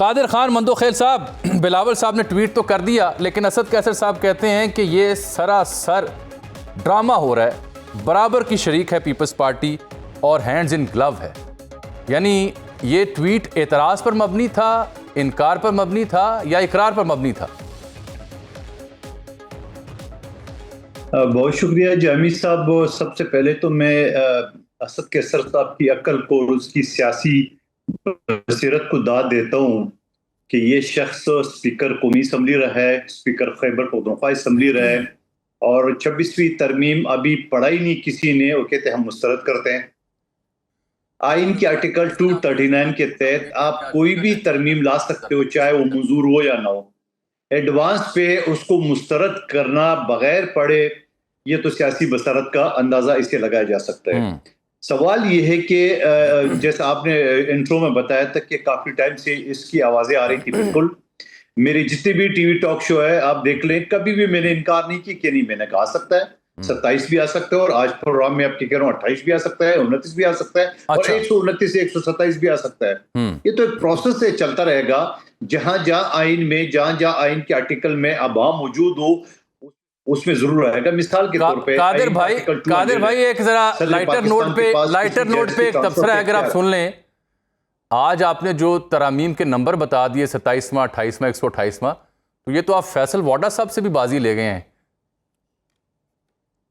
कादिर खान मंदोखेल साहब, बिलावल साहब ने ट्वीट तो कर दिया, लेकिन असद कैसर साहब कहते हैं कि ये सरासर ड्रामा हो रहा है, बराबर की शरीक है पीपल्स पार्टी और हैंड्स इन ग्लव है। यानी ये ट्वीट एतराज़ पर मबनी था, इनकार पर मबनी था या इकरार पर मबनी था? बहुत शुक्रिया जामी साहब। सबसे पहले तो मैं असद कैसर साहब की अक्ल को और उसकी सियासी बसीरत को दाद देता हूँ कि ये शख्स स्पीकर कौमी असम्बली रहा है, स्पीकर खैबर पख्तूनख्वा असम्बली रहा है और 26वीं तरमीम अभी पढ़ा ही नहीं किसी ने, वो कहते हम मुस्तरद करते हैं। आइन के आर्टिकल 239 के तहत आप कोई भी तरमीम ला सकते हो, चाहे वो मंजूर हो या ना हो। एडवांस पे उसको मुस्तरद करना बगैर पढ़े, ये तो सियासी बसारत का अंदाजा इससे लगाया जा सकता है। सवाल ये है कि जैसा आपने इंट्रो में बताया था कि काफी टाइम से इसकी आवाजें आ रही थी। बिल्कुल, मेरी जितनी भी टीवी टॉक शो है आप देख लें, कभी भी मैंने इनकार नहीं की कि नहीं, मैंने कहा सकता है 27 भी आ सकता है और आज प्रोग्राम में आपकी कह रहा हूँ 28 भी आ सकता है, 29 भी आ सकता है और 129 से 127 भी आ सकता है। ये तो एक प्रोसेस से चलता रहेगा। जहां जहां आइन में, जहां जहां आइन के आर्टिकल में अबाम मौजूद हो उसमें जरूर रहेगा। मिसाल के तौर पे कादिर भाई एक जरा लाइटर नोट पे एक तबसरा है, अगर आप सुन लें। आज आपने जो तरामीम के नंबर बता दिए 27वां, 28वां, 128वां, तो ये तो आप फैसल वाडा साहब से भी बाजी ले गए हैं।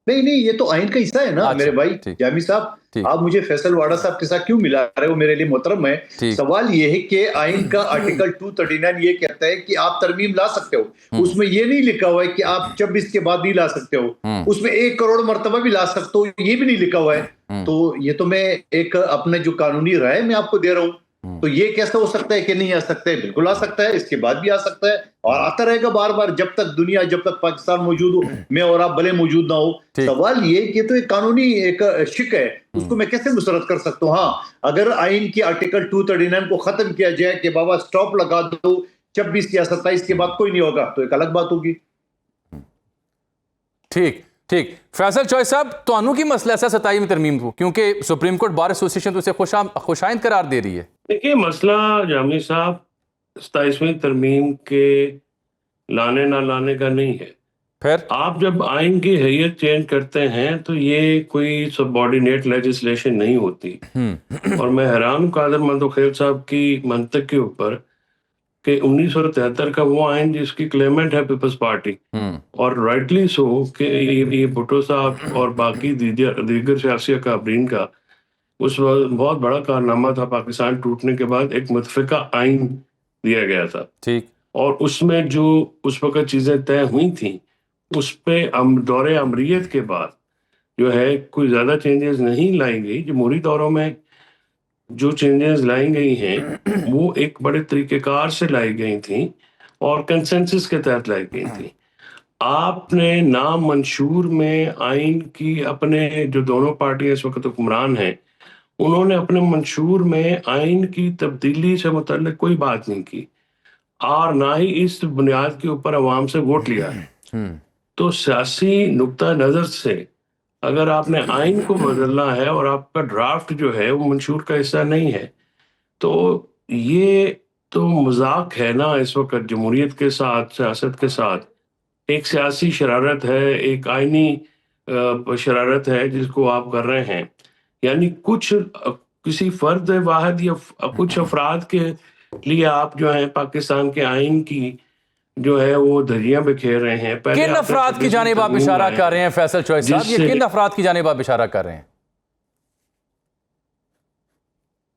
नहीं, ये तो आइन का हिस्सा है ना मेरे भाई जामी साहब। आप मुझे फैसल वाडा साहब के साथ क्यों मिला रहे हो? मेरे लिए मोहतरम है। सवाल ये है कि आइन का आर्टिकल 239 ये कहता है कि आप तरमीम ला सकते हो। उसमें ये नहीं लिखा हुआ है कि आप 26 के बाद नहीं ला सकते हो। उसमें 1 करोड़ मरतबा भी ला सकते हो, ये भी नहीं लिखा हुआ है। तो ये तो मैं एक अपने जो कानूनी राय मैं आपको दे रहा हूँ। तो ये कैसे हो सकता है कि नहीं आ सकता है? बिल्कुल आ सकता है, इसके बाद भी आ सकता है और आता रहेगा बार बार जब तक दुनिया, जब तक पाकिस्तान मौजूद हो, मैं और आप भले मौजूद ना हो। सवाल ये कि तो एक कानूनी एक शिक है, उसको मैं कैसे मुसरत कर सकता हूँ? हाँ, अगर आइन की आर्टिकल 239 को खत्म किया जाए कि बाबा स्टॉप लगा दो, 26 या 27 के बाद कोई नहीं होगा, तो एक अलग बात होगी। ठीक। फैसल चॉइस साहब, तो की मसला ऐसा 27वीं तरमीम को, क्योंकि सुप्रीम कोर्ट बार एसोसिएशन तो इसे खुशाइंद करार दे रही है। देखिए, मसला जामी साहब 27वीं तरमीम के लाने ना लाने का नहीं है। फिर आप जब आइन की हैयत चेंज करते हैं तो ये कोई सबऑर्डिनेट लेजिस्लेशन नहीं होती। और मैं हैरान हूं कादिर मंदोखेल साहब की मंतक के ऊपर कि 1973 का वो आइन जिसकी क्लेमेंट है पीपल्स पार्टी, और राइटली सो कि ये भुट्टो साहब और बाकी दीगर सियासी अकाबरीन का उस वक्त बहुत बड़ा कारनामा था। पाकिस्तान टूटने के बाद एक मुतफिका आइन दिया गया था, ठीक, और उसमें जो उस वक्त चीजें तय हुई थी उस पे दौरे अमरीयत के बाद जो है कोई ज्यादा चेंजेस नहीं लाई गई। जमहूरी दौरों में जो चेंजेस लाई गई हैं वो एक बड़े तरीकेकार से लाई गई थी और कंसेंसस के तहत लाई गई थी। आपने नाम मंशूर में आइन की, अपने जो दोनों पार्टियां इस वक्त हुक्मरान हैं, उन्होंने अपने मंशूर में आइन की तब्दीली से मुतल्लिक कोई बात नहीं की और ना ही इस बुनियाद के ऊपर अवाम से वोट लिया है। तो सियासी नुक्ता नजर से अगर आपने आइन को बदलना है और आपका ड्राफ्ट जो है वो मंशूर का हिस्सा नहीं है, तो ये तो मजाक है ना इस वक्त जमहूरियत के साथ, सियासत के साथ। एक सियासी शरारत है, एक आइनी शरारत है जिसको आप कर रहे हैं। यानी कुछ किसी फर्द वाहिद या कुछ अफराद के लिए आप जो है पाकिस्तान के आइन की जो है वो धज्जियां बिखेर रहे हैं। किन अफराद की जानिब आप इशारा कर रहे हैं फैसल चॉइस साहब? ये किन अफराद की जानिब आप इशारा कर रहे हैं?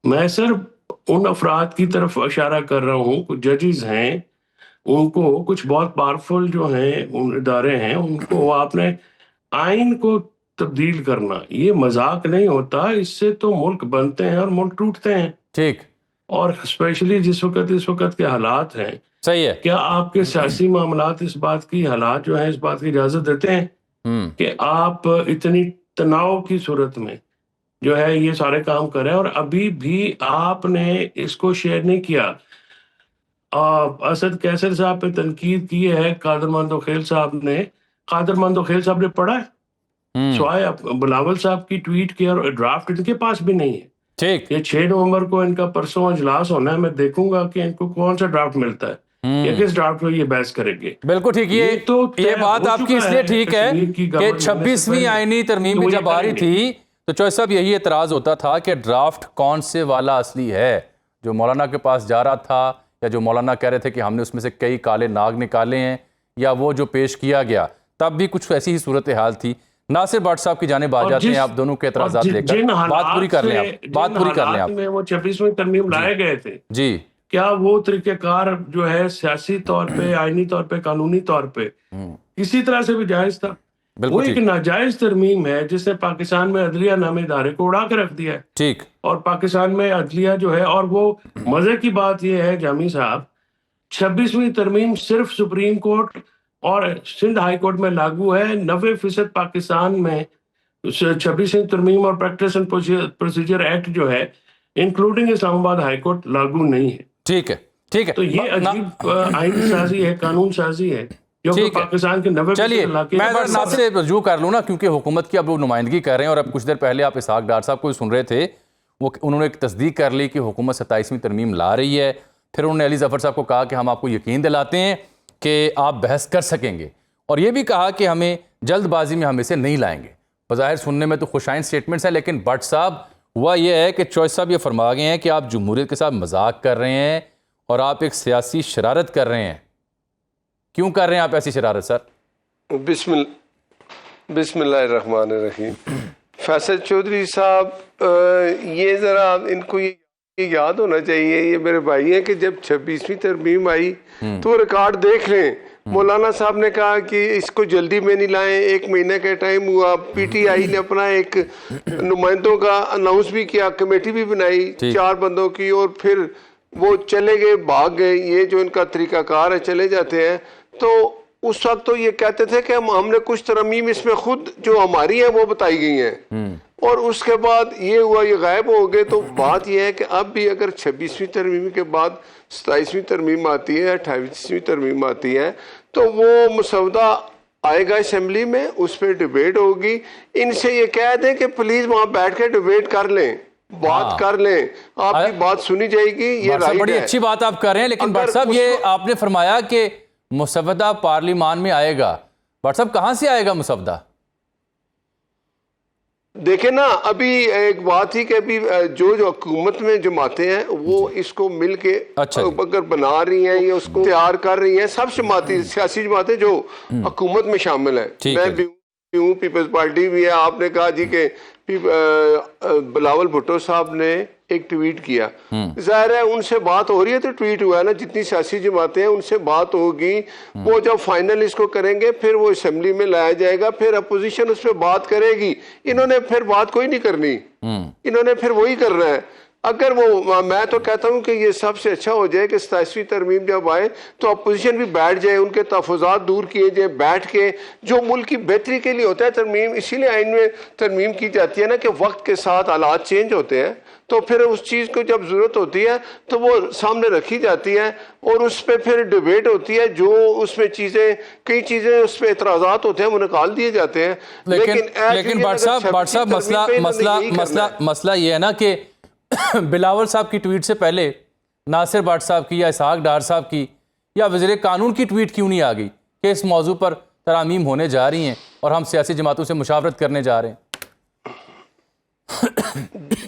मैं सिर्फ उन अफराद की तरफ इशारा कर रहा हूँ, कुछ जजेस हैं, उनको, कुछ बहुत पावरफुल जो हैं उन इदारे हैं, उनको आपने आइन को तब्दील करना, ये मजाक नहीं होता। इससे तो मुल्क बनते हैं और मुल्क टूटते हैं। ठीक। और स्पेशली इस वक्त के हालात हैं, सही है, क्या आपके सियासी मामलात इस बात की, हालात जो है इस बात की इजाजत देते हैं कि आप इतनी तनाव की सूरत में जो है ये सारे काम करें? और अभी भी आपने इसको शेयर नहीं किया। असद कैसर साहब पे तनकीद की है कादिर मंदोखेल साहब ने। कादिर मंदोखेल साहब ने पढ़ा है? स्वाय बिलावल साहब की ट्वीट की और ड्राफ्ट इनके पास भी नहीं है। ठीक। ये 6 नवंबर को इनका परसों इजलास होना है, मैं देखूंगा कि इनको कौन सा ड्राफ्ट मिलता है, या किस ड्राफ्ट पे ये बहस करेंगे। बिल्कुल ठीक। ये बात आपकी इसलिए ठीक है कि 26वीं आईनी तरमीम भी जब आ रही थी तो चौधरी साहब यही एतराज होता था कि ड्राफ्ट कौन से वाला असली है, जो मौलाना के पास जा रहा था या जो मौलाना कह रहे थे कि हमने उसमें से कई काले नाग निकाले हैं, या वो जो पेश किया गया तब भी कुछ ऐसी ही सूरत हाल थी। नासिर भट्ट साहब की जानिब आ जाते हैं, आप दोनों के एतराज़ात लेकर बात पूरी कर लें आप। वो 26वीं तरमीम लाए गए थे जी, क्या वो तरीक़ेकार जो है सियासी तौर पे, आईनी तौर पे, कानूनी तौर पे किसी तरह से भी जायज था? वो एक नाजायज तरमीम है जिसने पाकिस्तान में अदलिया नामे इदारे को उड़ा के रख दिया है। ठीक। और पाकिस्तान में अदलिया जो है, और वो मजे की बात यह है जामी साहब, 26वीं तरमीम सिर्फ सुप्रीम कोर्ट और सिंध हाई कोर्ट में लागू है। 90% पाकिस्तान में 26वीं तरमीम और प्रैक्टिस एंड प्रोसीजर एक्ट जो है इंक्लूडिंग इस्लामाबाद हाई कोर्ट लागू नहीं है। ठीक है, ठीक है। तो ये अजीब आईन साजी है, कानून साजी है जो कि पाकिस्तान के 90%। चलिए मैं आपसे रजू कर लूँ ना, क्योंकि हुकूमत की अब वो नुमाइंदगी कर रहे हैं, और अब कुछ देर पहले आप इसहाक डार साहब को सुन रहे थे, वो उन्होंने एक तस्दीक कर ली कि हुकूमत 27वीं तरमीम ला रही है। फिर उन्होंने अली जफ़र साहब को कहा कि हम आपको यकीन दिलाते हैं कि आप बहस कर सकेंगे, और ये भी कहा कि हमें जल्दबाजी में हम इसे नहीं लाएंगे। बज़ाहिर सुनने में तो खुशाइन स्टेटमेंट्स हैं, लेकिन भट्ट साहब हुआ ये है कि चौधरी साहब ये फरमा गए हैं कि आप जमहूरियत के साथ मजाक कर रहे हैं और आप एक सियासी शरारत कर रहे हैं। क्यों कर रहे हैं आप ऐसी शरारत सर? बिस्मिल्लाहिर्रहमानिर्रहीम। फैसल चौधरी साहब, ये ज़रा इनको ये याद होना चाहिए, ये मेरे भाई हैं, कि जब 26वीं तरमीम आई तो रिकॉर्ड देख लें। मौलाना साहब ने कहा कि इसको जल्दी में नहीं लाएं, 1 महीने का टाइम हुआ। पीटीआई ने अपना एक नुमाइंदों का अनाउंस भी किया, कमेटी भी बनाई 4 बंदों की, और फिर वो चले गए, भाग गए। ये जो इनका तरीकाकार है, चले जाते हैं। तो उस वक्त तो ये कहते थे कि हमने कुछ तरमीम इसमें खुद जो हमारी है वो बताई गई हैं, और उसके बाद ये हुआ, ये गायब हो गए। तो बात ये है कि अब भी अगर 26वीं तरमीम के बाद 27वीं तरमीम आती है, 28वीं तरमीम आती है, तो वो मसौदा आएगा असेंबली में, उस पर डिबेट होगी। इनसे ये कह दें कि प्लीज वहां बैठ के डिबेट कर लें, बात कर लें, आपकी बात सुनी जाएगी। ये राइट है, बड़ी अच्छी बात आप कर रहे हैं, लेकिन भट्ट साहब ये आपने फरमाया कि मुसवदा पार्लिमान में आएगा। भट्ट साहब कहां से आएगा मुसवदा? देखे ना, अभी एक बात थी कि अभी जो हुकूमत में जमाते हैं वो इसको मिल के अगर बना रही हैं या उसको तैयार कर रही हैं, सब जमाती सियासी जमातें जो हुकूमत में शामिल है। मैं भी हूँ, पीपल्स पार्टी भी है। आपने कहा जी कि बिलावल भुट्टो साहब ने एक ट्वीट किया, जाहिर है उनसे बात हो रही है तो ट्वीट हुआ है ना। जितनी सियासी जमातें हैं उनसे बात होगी, वो जब फाइनल इसको करेंगे फिर वो असेंबली में लाया जाएगा, फिर अपोजिशन उस पर बात करेगी। इन्होंने फिर बात कोई नहीं करनी, इन्होंने फिर वही करना है। अगर वो, मैं तो कहता हूँ कि ये सबसे अच्छा हो जाए कि 27वीं तरमीम जब आए तो अपोजिशन भी बैठ जाए, उनके तहफ़्फ़ुज़ात दूर किए जाए, बैठ के जो मुल्क की बेहतरी के लिए होता है तरमीम। इसीलिए आइन में तरमीम की जाती है ना कि वक्त के साथ हालात चेंज होते हैं, तो फिर उस चीज़ को जब ज़रूरत होती है तो वो सामने रखी जाती है और उस पर फिर डिबेट होती है। जो उसमें चीज़ें, कई चीज़ें उस पर एतराज़ात होते हैं वो निकाल दिए जाते हैं। लेकिन भट्ट साहब मसला ये है ना कि बिलावल साहब की ट्वीट से पहले नासिर भट्ट साहब की या इसहाक डार साहब की या वज़ीर कानून की ट्वीट क्यों नहीं आ गई कि इस मौजू पर तरामीम होने जा रही हैं और हम सियासी जमातों से मुशावरत करने जा रहे हैं?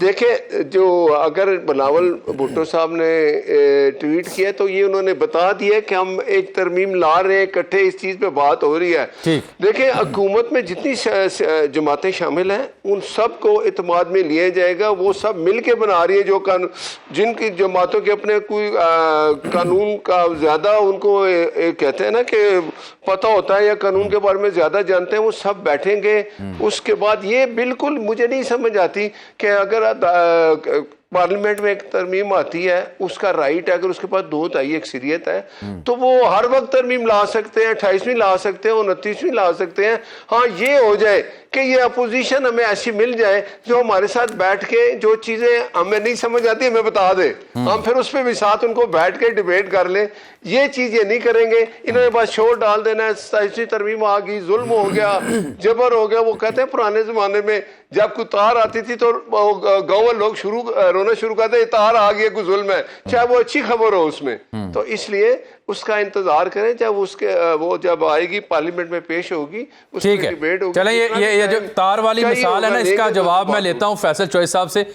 देखे, जो अगर बिलावल भुट्टो साहब ने ट्वीट किया तो ये उन्होंने बता दिया कि हम एक तरमीम ला रहे हैं, इकट्ठे इस चीज़ पे बात हो रही है। देखें, हुकूमत में जितनी जमातें शामिल हैं उन सब को इत्मीनान में लिया जाएगा। वो सब मिल के बना रही है जो कानून, जिनकी जमातों के अपने कोई कानून का ज़्यादा उनको कहते हैं ना कि पता होता है या कानून के बारे में ज़्यादा जानते हैं, वो सब बैठेंगे। उसके बाद ये बिल्कुल मुझे नहीं समझ आती कि अगर पार्लियामेंट में एक तरमीम आती है, उसका राइट है, अगर उसके पास 2 तिहाई अक्सरियत है तो वो हर वक्त तरमीम ला सकते हैं, 28वीं ला सकते हैं, 29वीं ला सकते हैं। हाँ, ये हो जाए कि ये अपोजिशन हमें ऐसी मिल जाए जो हमारे साथ बैठ के जो चीज़ें हमें नहीं समझ आती हमें बता दे, हम फिर उस पर भी साथ उनको बैठ के डिबेट कर लें। ये चीज़ ये नहीं करेंगे, इन्होंने बस शोर डाल देना है, 27वीं तरमीम आ गई, जुल्म हो गया, जबर हो गया। वो कहते हैं पुराने ज़माने में जब कोई तार आती थी तो गाँव में लोग रोना शुरू करते, ये तार आ गया, कोई जुल्म है, चाहे वो अच्छी खबर हो उसमें। तो इसलिए उसका इंतजार करें, जब उसके वो जब आएगी पार्लियामेंट में पेश होगी, ठीक है। डिबेट होगी। चलें, ये जो तार वाली मिसाल है ना, इसका जवाब मैं लेता हूं फैसल चौधरी साहब से।